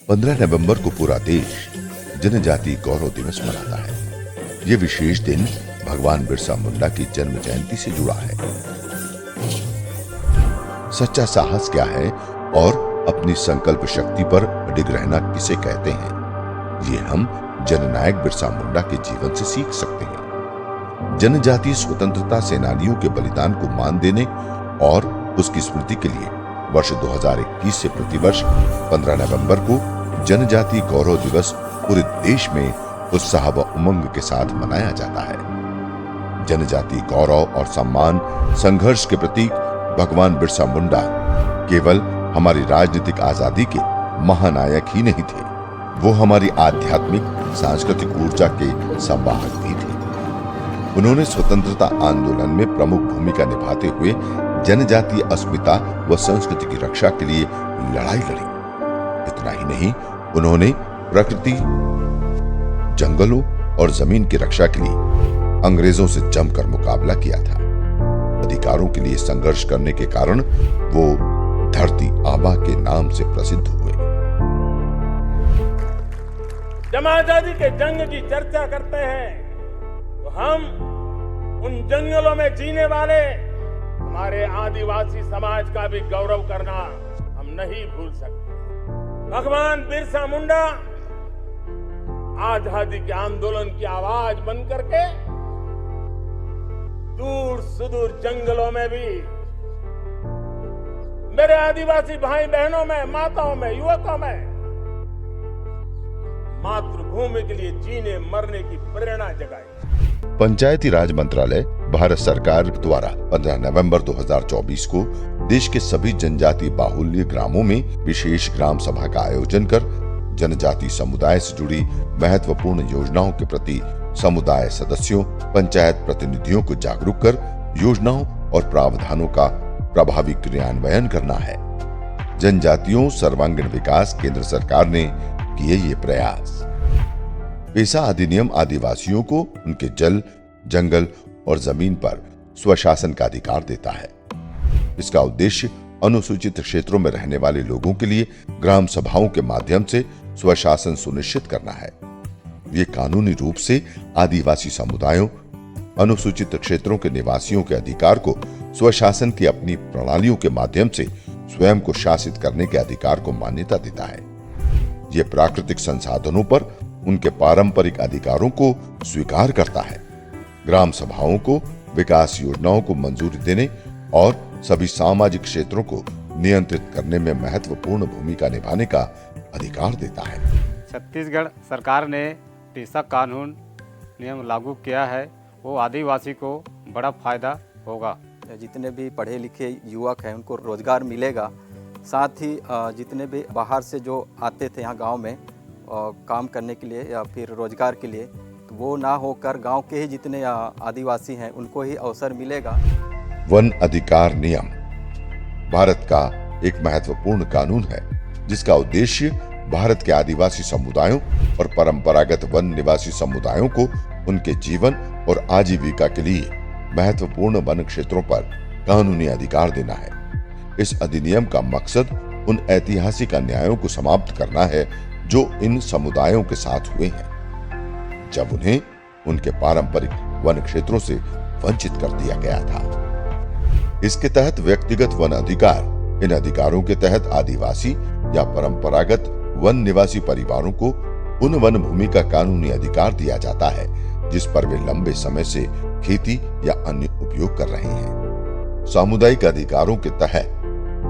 15 नवंबर को पूरा देश जनजातीय गौरव दिवस मनाता है। ये विशेष दिन भगवान बिरसा मुंडा की जन्म जयंती से जुड़ा है। सच्चा साहस क्या है और अपनी संकल्प शक्ति पर अडिग रहना किसे कहते हैं, ये हम जननायक बिरसा मुंडा के जीवन से सीख सकते हैं। जनजातीय स्वतंत्रता सेनानियों के बलिदान को मान देने और उसकी स्मृति के लिए वर्ष 2021 से प्रतिवर्ष 15 नवंबर को जनजातीय गौरव दिवस पूरे देश में उत्साह व उमंग के साथ मनाया जाता है। जनजातीय गौरव और सम्मान संघर्ष के प्रतीक भगवान बिरसा मुंडा केवल हमारी राजनीतिक आजादी के महानायक ही नहीं थे, वो हमारी आध्यात्मिक सांस्कृतिक ऊर्जा के संवाहक भी थे। उन्होंने स्वतंत्रता आंदोलन में प्रमुख भूमिका निभाते हुए जनजातीय अस्मिता व संस्कृति की रक्षा के लिए लड़ाई लड़ी। इतना ही नहीं, उन्होंने प्रकृति, जंगलों और जमीन की रक्षा के लिए अंग्रेजों से जमकर मुकाबला किया था। अधिकारों के लिए संघर्ष करने के कारण वो धरती आबा के नाम से प्रसिद्ध हुए। जब आजादी के जंग की चर्चा करते हैं तो हम उन जंगलों में जीने वाले हमारे आदिवासी समाज का भी गौरव करना हम नहीं भूल सकते। भगवान बिरसा मुंडा आजादी के आंदोलन की आवाज बन करके दूर सुदूर जंगलों में भी मेरे आदिवासी भाई बहनों में, माताओं में, युवकों में मातृभूमि के लिए जीने मरने की प्रेरणा जगाई। पंचायती राज मंत्रालय भारत सरकार द्वारा 15 नवंबर 2024 को देश के सभी जनजातीय बाहुल्य ग्रामों में विशेष ग्राम सभा का आयोजन कर जनजातीय समुदाय से जुड़ी महत्वपूर्ण योजनाओं के प्रति समुदाय सदस्यों, पंचायत प्रतिनिधियों को जागरूक कर योजनाओं और प्रावधानों का प्रभावी क्रियान्वयन करना है। जनजातियों सर्वांगीण विकास केंद्र सरकार ने किए ये प्रयास। पेसा अधिनियम आदिवासियों को उनके जल, जंगल और जमीन पर स्वशासन का अधिकार देता है। इसका उद्देश्य अनुसूचित क्षेत्रों में रहने वाले लोगों के लिए ग्राम सभाओं के माध्यम से स्वशासन सुनिश्चित करना है। ये कानूनी रूप से आदिवासी समुदायों, अनुसूचित क्षेत्रों के निवासियों के अधिकार को स्वशासन की अपनी प्रणालियों के माध्यम से स्वयं को शासित करने के अधिकार को मान्यता देता है। ये प्राकृतिक संसाधनों पर उनके पारंपरिक अधिकारों को स्वीकार करता है। ग्राम सभाओं को विकास योजनाओं को मंजूरी देने और सभी सामाजिक क्षेत्रों को नियंत्रित करने में महत्वपूर्ण भूमिका निभाने का अधिकार देता है। छत्तीसगढ़ सरकार ने पेसा कानून नियम लागू किया है, वो आदिवासी को बड़ा फायदा होगा। जितने भी पढ़े लिखे युवक हैं उनको रोजगार मिलेगा, साथ ही जितने भी बाहर से जो आते थे यहाँ गांव में काम करने के लिए या फिर रोजगार के लिए, तो वो ना होकर गांव के ही जितने आदिवासी हैं उनको ही अवसर मिलेगा। वन अधिकार नियम भारत का एक महत्वपूर्ण कानून है, जिसका उद्देश्य भारत के आदिवासी समुदायों और परंपरागत वन निवासी समुदायों को उनके जीवन और आजीविका के लिए महत्वपूर्ण वन क्षेत्रों पर कानूनी अधिकार देना है। इस अधिनियम का मकसद उन ऐतिहासिक अन्यायों को समाप्त करना है जो इन समुदायों के साथ हुए हैं, जब उन्हें उनके पारंपरिक वन क्षेत्रों से वंचित कर दिया गया था। इसके तहत व्यक्तिगत वन अधिकार, इन अधिकारों के तहत आदिवासी या परंपरागत वन निवासी परिवारों को उन वन भूमि का कानूनी अधिकार दिया जाता है जिस पर वे लंबे समय से खेती या अन्य उपयोग कर रहे हैं। सामुदायिक अधिकारों के तहत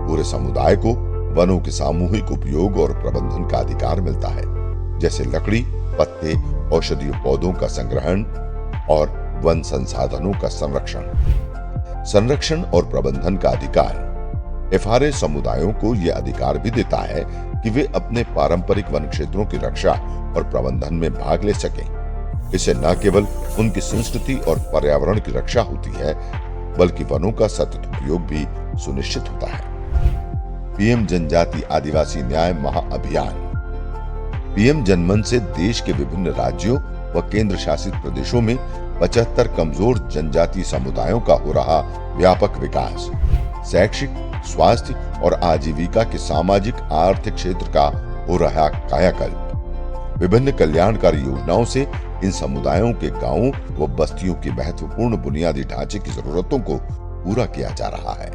पूरे समुदाय को वनों के सामूहिक उपयोग और प्रबंधन का अधिकार मिलता है, जैसे लकड़ी, पत्ते, औषधीय पौधों का संग्रहण और वन संसाधनों का संरक्षण और प्रबंधन का अधिकार। एफआरए समुदायों को यह अधिकार भी देता है कि वे अपने पारंपरिक वन क्षेत्रों की रक्षा और प्रबंधन में भाग ले सकें। इससे न केवल उनकी संस्कृति और पर्यावरण की रक्षा होती है, बल्कि वनों का सतत उपयोग भी सुनिश्चित होता है। पीएम जनजाति आदिवासी न्याय महाअभियान। पीएम जनमन से देश के विभिन्न राज्यों व केंद्र शासित प्रदेशों में 75 कमजोर जनजातीय समुदायों का हो रहा व्यापक विकास, शैक्षिक, स्वास्थ्य और आजीविका के सामाजिक आर्थिक क्षेत्र का हो रहा कायाकल्प। विभिन्न कल्याणकारी योजनाओं से इन समुदायों के गांवों व बस्तियों की महत्वपूर्ण बुनियादी ढांचे की जरूरतों को पूरा किया जा रहा है।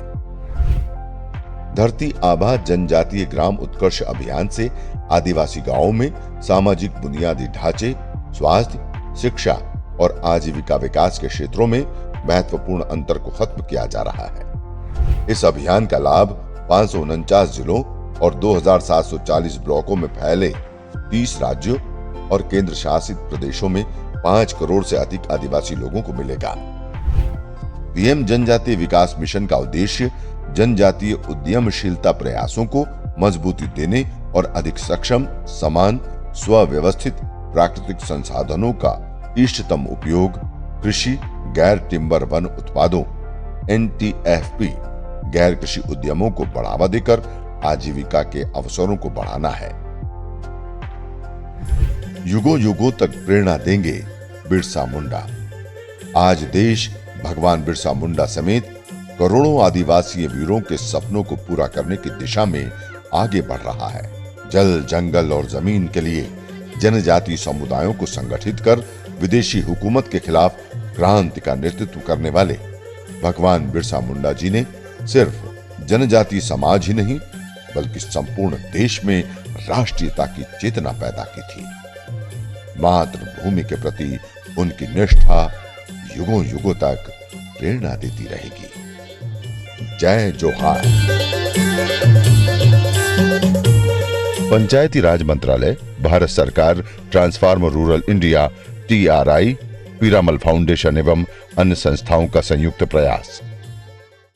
धरती आबा जनजातीय ग्राम उत्कर्ष अभियान से आदिवासी गांवों में सामाजिक बुनियादी ढांचे, स्वास्थ्य, शिक्षा और आजीविका विकास के क्षेत्रों में महत्वपूर्ण अंतर को खत्म किया जा रहा है। इस अभियान का लाभ 549 जिलों और 2740 ब्लॉकों में फैले 30 राज्यों और केंद्र शासित प्रदेशों में 5 करोड़ से अधिक आदिवासी लोगों को मिलेगा। पीएम जनजातीय विकास मिशन का उद्देश्य जनजातीय उद्यमशीलता प्रयासों को मजबूती देने और अधिक सक्षम, समान, स्वव्यवस्थित प्राकृतिक संसाधनों का इष्टतम उपयोग, कृषि गैर टिम्बर वन उत्पादों NTFP गैर कृषि उद्यमों को बढ़ावा देकर आजीविका के अवसरों को बढ़ाना है। युगों युगों तक प्रेरणा देंगे बिरसा मुंडा। आज देश भगवान बिरसा मुंडा समेत करोड़ों आदिवासी वीरों के सपनों को पूरा करने की दिशा में आगे बढ़ रहा है। जल, जंगल और जमीन के लिए जनजातीय समुदायों को संगठित कर विदेशी हुकूमत के खिलाफ क्रांति का नेतृत्व करने वाले भगवान बिरसा मुंडा जी ने सिर्फ जनजातीय समाज ही नहीं बल्कि संपूर्ण देश में राष्ट्रीयता की चेतना पैदा की थी। मातृभूमि के प्रति उनकी निष्ठा युगों युगों तक प्रेरणा देती रहेगी। जय जोहार। पंचायती राज मंत्रालय, भारत सरकार, transform rural India, TRI, Piramal foundation एवं अन्य संस्थाओं का संयुक्त प्रयास।